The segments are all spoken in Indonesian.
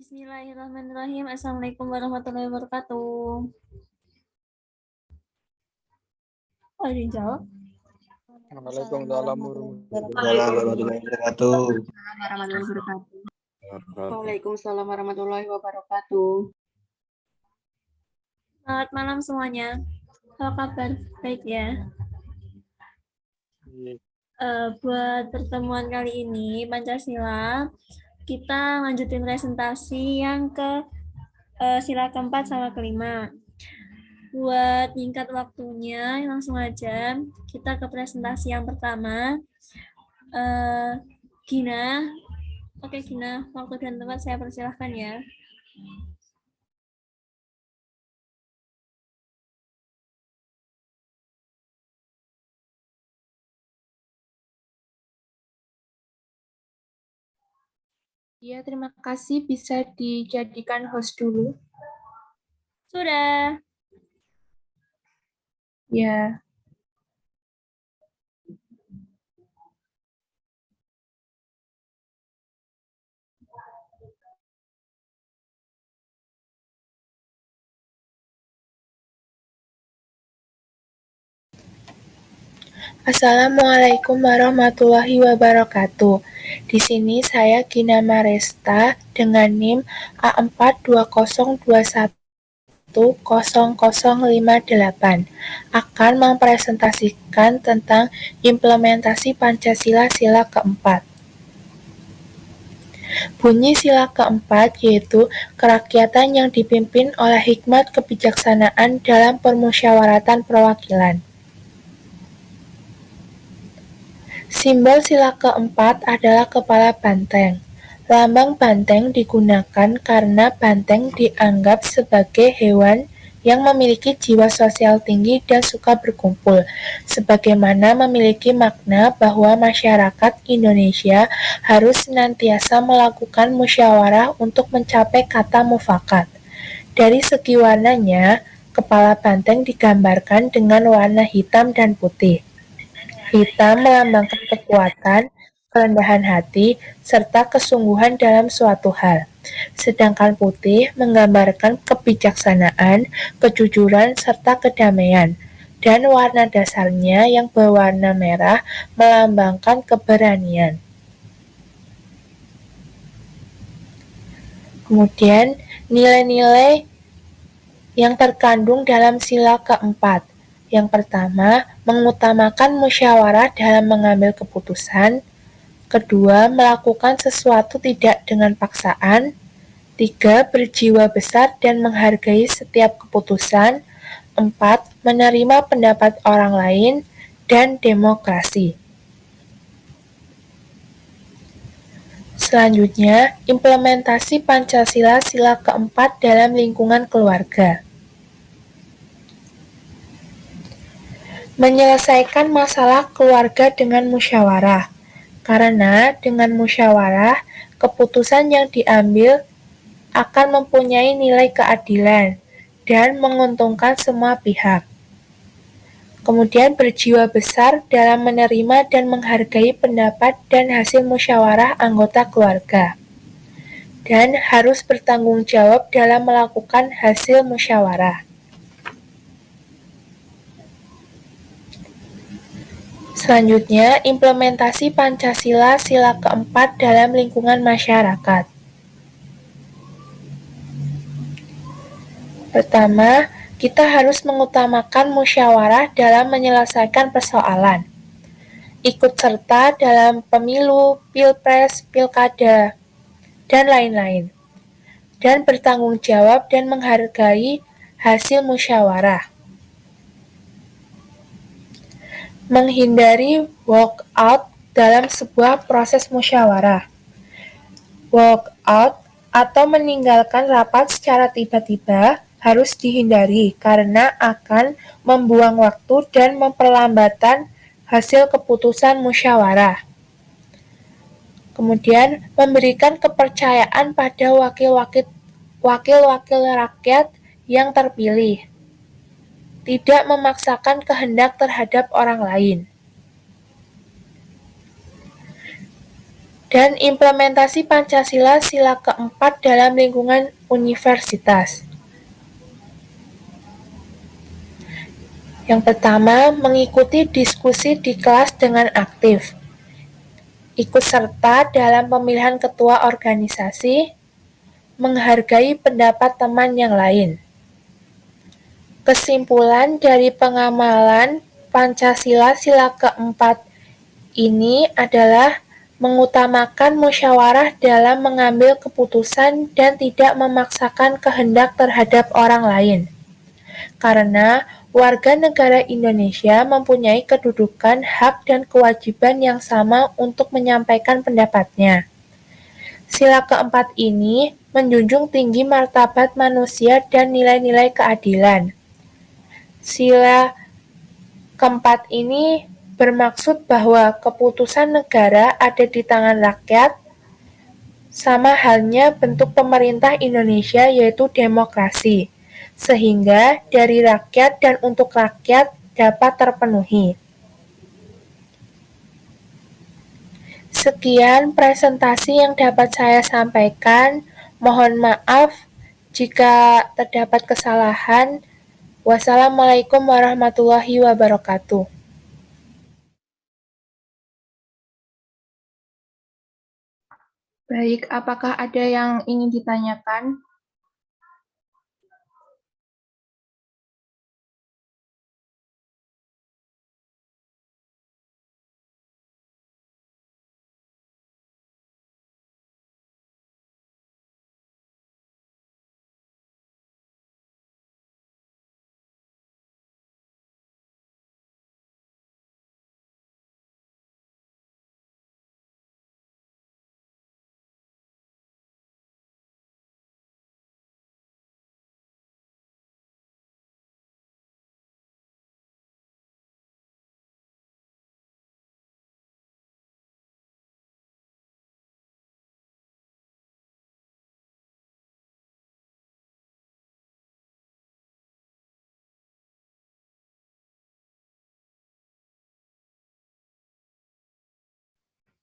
Bismillahirrahmanirrahim. Assalamualaikum warahmatullahi wabarakatuh. Ada yang jawab? Waalaikumsalam warahmatullahi wabarakatuh. Waalaikumsalam warahmatullahi wabarakatuh. Selamat malam semuanya. Apa kabar? Baik ya. Buat pertemuan kali ini Pancasila, kita lanjutin presentasi yang ke sila keempat sama kelima. Buat singkat waktunya, langsung aja kita ke presentasi yang pertama. Gina, oke Gina, waktu dan tempat saya persilahkan ya. Ya, terima kasih. Bisa dijadikan host dulu. Sudah. Ya. Assalamualaikum warahmatullahi wabarakatuh. Di sini saya Gina Maresta dengan NIM A4202100058 akan mempresentasikan tentang implementasi Pancasila sila keempat. Bunyi sila keempat yaitu kerakyatan yang dipimpin oleh hikmat kebijaksanaan dalam permusyawaratan perwakilan. Simbol sila keempat adalah kepala banteng. Lambang banteng digunakan karena banteng dianggap sebagai hewan yang memiliki jiwa sosial tinggi dan suka berkumpul, sebagaimana memiliki makna bahwa masyarakat Indonesia harus senantiasa melakukan musyawarah untuk mencapai kata mufakat. Dari segi warnanya, kepala banteng digambarkan dengan warna hitam dan putih. Hitam melambangkan kekuatan, kerendahan hati, serta kesungguhan dalam suatu hal. Sedangkan putih menggambarkan kebijaksanaan, kejujuran, serta kedamaian. Dan warna dasarnya yang berwarna merah melambangkan keberanian. Kemudian, nilai-nilai yang terkandung dalam sila keempat. Yang pertama, mengutamakan musyawarah dalam mengambil keputusan. Kedua, melakukan sesuatu tidak dengan paksaan. 3, berjiwa besar dan menghargai setiap keputusan. 4, menerima pendapat orang lain. Dan demokrasi. Selanjutnya, implementasi Pancasila sila keempat dalam lingkungan keluarga. Menyelesaikan masalah keluarga dengan musyawarah. Karena dengan musyawarah, keputusan yang diambil akan mempunyai nilai keadilan dan menguntungkan semua pihak. Kemudian berjiwa besar dalam menerima dan menghargai pendapat dan hasil musyawarah anggota keluarga. Dan harus bertanggung jawab dalam melakukan hasil musyawarah. Selanjutnya, implementasi Pancasila sila keempat dalam lingkungan masyarakat. Pertama, kita harus mengutamakan musyawarah dalam menyelesaikan persoalan. Ikut serta dalam pemilu, pilpres, pilkada, dan lain-lain. Dan bertanggung jawab dan menghargai hasil musyawarah. Menghindari walk out dalam sebuah proses musyawarah. Walk out atau meninggalkan rapat secara tiba-tiba harus dihindari karena akan membuang waktu dan memperlambatkan hasil keputusan musyawarah. Kemudian, memberikan kepercayaan pada wakil-wakil rakyat yang terpilih. Tidak memaksakan kehendak terhadap orang lain. dan implementasi Pancasila sila keempat dalam lingkungan universitas. Yang pertama, mengikuti diskusi di kelas dengan aktif. Ikut serta dalam pemilihan ketua organisasi, menghargai pendapat teman yang lain. Kesimpulan dari pengamalan Pancasila sila keempat ini adalah mengutamakan musyawarah dalam mengambil keputusan dan tidak memaksakan kehendak terhadap orang lain. Karena warga negara Indonesia mempunyai kedudukan, hak, dan kewajiban yang sama untuk menyampaikan pendapatnya. Sila keempat ini menjunjung tinggi martabat manusia dan nilai-nilai keadilan. Sila keempat ini bermaksud bahwa keputusan negara ada di tangan rakyat, sama halnya bentuk pemerintah Indonesia yaitu demokrasi, sehingga dari rakyat dan untuk rakyat dapat terpenuhi. Sekian presentasi yang dapat saya sampaikan. Mohon maaf jika terdapat kesalahan. Wassalamualaikum warahmatullahi wabarakatuh. Baik, apakah ada yang ingin ditanyakan?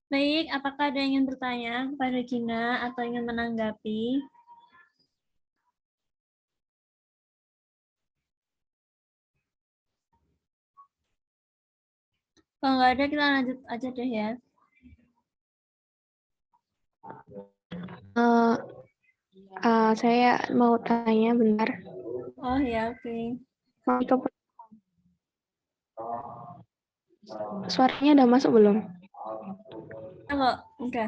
Baik, apakah ada yang ingin bertanya kepada Gina atau ingin menanggapi? Kalau nggak ada, kita lanjut aja deh ya. Saya mau tanya bentar. Oh ya, oke. Suaranya udah masuk belum? Kalau udah.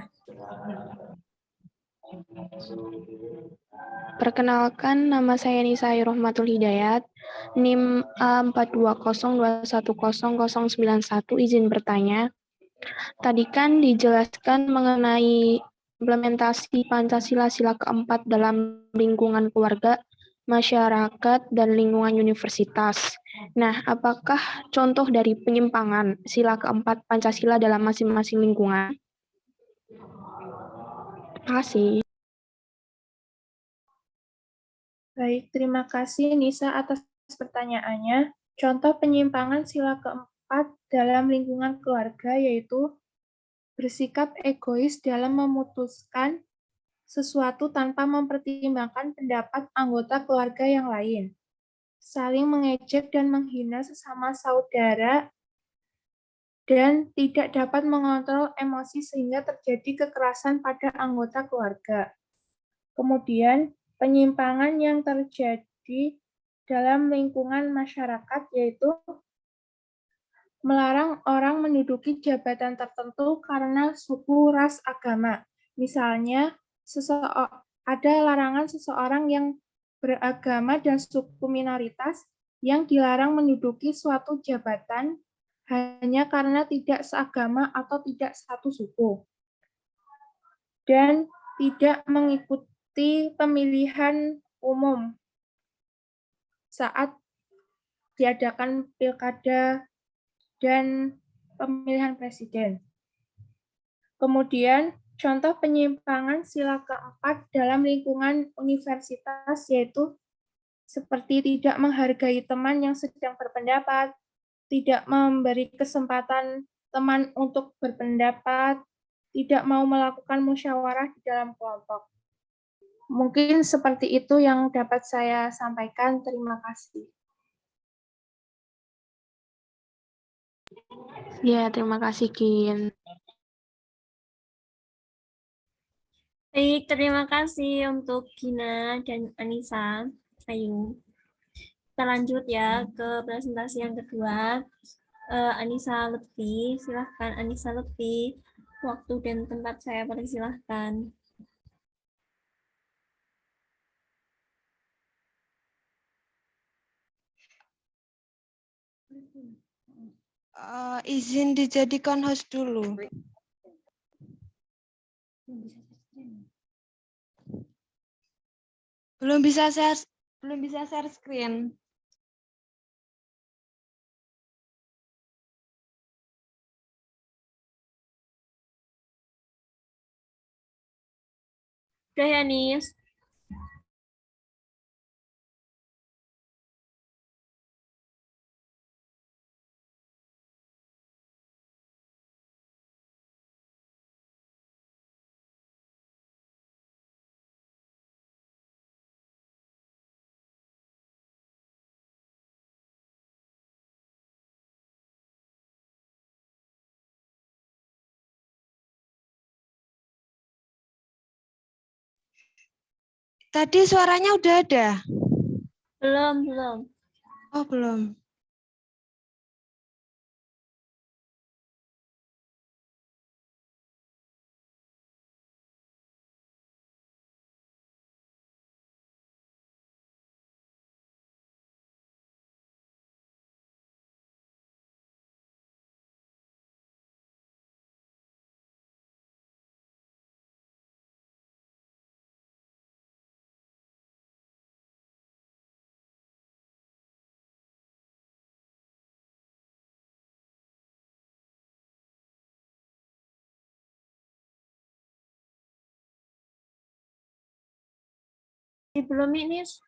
Perkenalkan, nama saya Nisa Rohmatul Hidayat, NIM A4202100091, izin bertanya. Tadi kan dijelaskan mengenai implementasi Pancasila sila keempat dalam lingkungan keluarga, masyarakat, dan lingkungan universitas. Nah, apakah contoh dari penyimpangan sila keempat Pancasila dalam masing-masing lingkungan? Terima kasih. Baik, terima kasih Nisa atas pertanyaannya. Contoh penyimpangan sila keempat dalam lingkungan keluarga yaitu bersikap egois dalam memutuskan sesuatu tanpa mempertimbangkan pendapat anggota keluarga yang lain, saling mengejek dan menghina sesama saudara, dan tidak dapat mengontrol emosi sehingga terjadi kekerasan pada anggota keluarga. Kemudian, penyimpangan yang terjadi dalam lingkungan masyarakat yaitu melarang orang menduduki jabatan tertentu karena suku, ras, agama. Misalnya, ada larangan seseorang yang beragama dan suku minoritas yang dilarang menduduki suatu jabatan hanya karena tidak seagama atau tidak satu suku, dan tidak mengikuti pemilihan umum saat diadakan pilkada dan pemilihan presiden. Kemudian, contoh penyimpangan sila keempat dalam lingkungan universitas yaitu seperti tidak menghargai teman yang sedang berpendapat, tidak memberi kesempatan teman untuk berpendapat, tidak mau melakukan musyawarah di dalam kelompok. Mungkin seperti itu yang dapat saya sampaikan. Terima kasih. Ya, terima kasih, Kin. Baik, terima kasih untuk Gina dan Anissa. Ayo, kita lanjut ya ke presentasi yang kedua. Anissa Lutfi, silahkan Anissa Lutfi. Waktu dan tempat saya persilahkan. Izin dijadikan host dulu. Belum bisa share screen. Udah ya, Nis? Tadi suaranya udah ada? Belum. Oh, belum. Belum, Nis?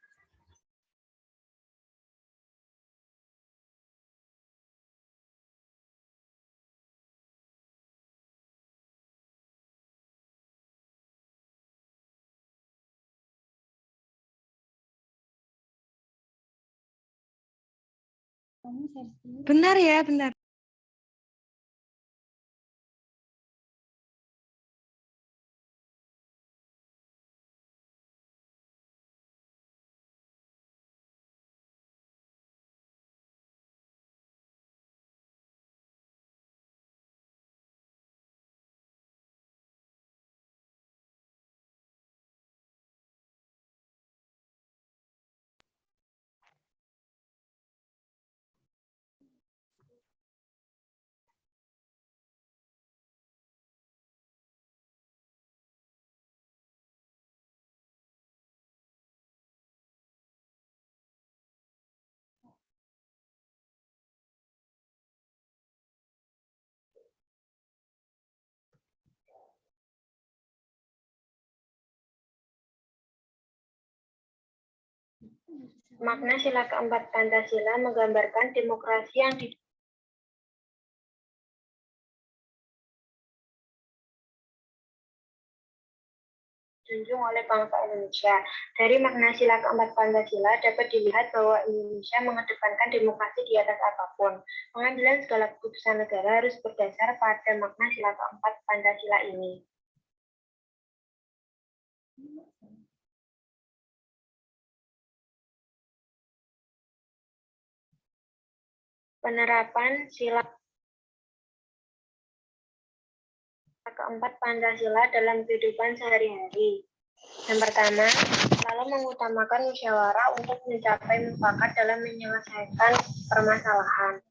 Benar ya, benar. Makna sila keempat Pancasila menggambarkan demokrasi yang dijunjung oleh bangsa Indonesia. Dari makna sila keempat Pancasila dapat dilihat bahwa Indonesia mengedepankan demokrasi di atas apapun. Pengambilan segala keputusan negara harus berdasar pada makna sila keempat Pancasila ini. Penerapan sila keempat Pancasila dalam kehidupan sehari-hari. Yang pertama, selalu mengutamakan musyawarah untuk mencapai mufakat dalam menyelesaikan permasalahan.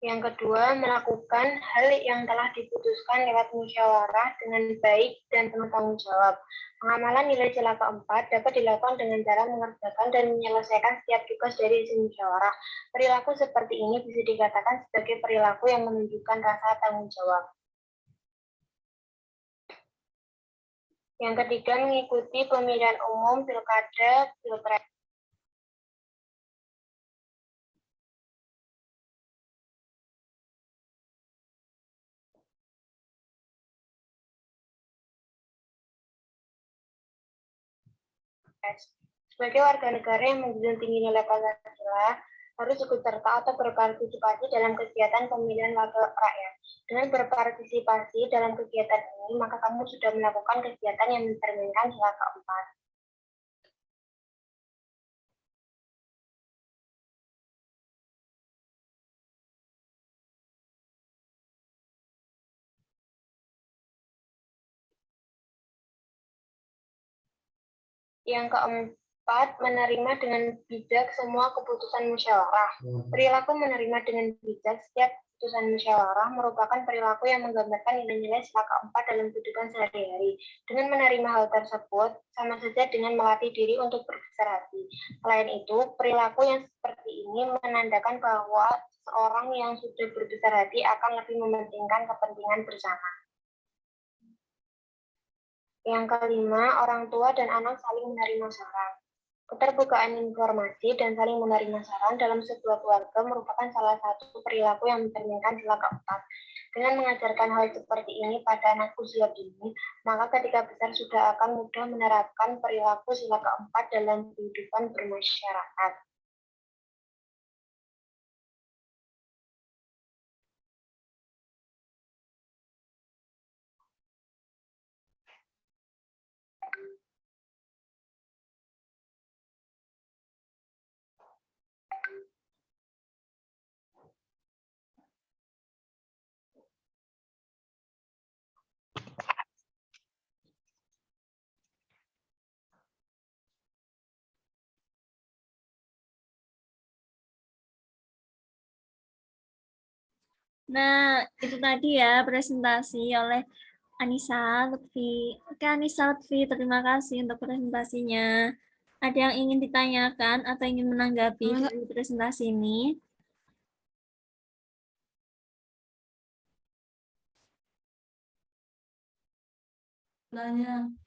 Yang kedua, melakukan hal yang telah diputuskan lewat musyawarah dengan baik dan penuh tanggung jawab. Pengamalan nilai sila keempat dapat dilakukan dengan cara mengerjakan dan menyelesaikan setiap tugas dari isi musyawarah. Perilaku seperti ini bisa dikatakan sebagai perilaku yang menunjukkan rasa tanggung jawab. Yang ketiga, mengikuti pemilihan umum, pilkada, pilpres. Sebagai warga negara yang menjunjung tinggi nilai Pancasila, harus ikut serta atau berpartisipasi dalam kegiatan pemilihan wakil rakyat. Dengan berpartisipasi dalam kegiatan ini, maka kamu sudah melakukan kegiatan yang mencerminkan sila keempat. Yang keempat, menerima dengan bijak semua keputusan musyawarah. Perilaku menerima dengan bijak setiap keputusan musyawarah merupakan perilaku yang menggambarkan nilai-nilai sila keempat dalam kehidupan sehari-hari. Dengan menerima hal tersebut, sama saja dengan melatih diri untuk berbesar hati. Selain itu, perilaku yang seperti ini menandakan bahwa seorang yang sudah berbesar hati akan lebih mementingkan kepentingan bersama. Yang kelima, orang tua dan anak saling menerima saran. Keterbukaan informasi dan saling menerima saran dalam sebuah keluarga merupakan salah satu perilaku yang mencerminkan sila keempat. Dengan mengajarkan hal seperti ini pada anak usia dini, maka ketika besar sudah akan mudah menerapkan perilaku sila keempat dalam kehidupan bermasyarakat. Nah, itu tadi ya presentasi oleh Anissa Lutfi. Oke, Anissa Lutfi, terima kasih untuk presentasinya. Ada yang ingin ditanyakan atau ingin menanggapi dari presentasi ini? Nanya.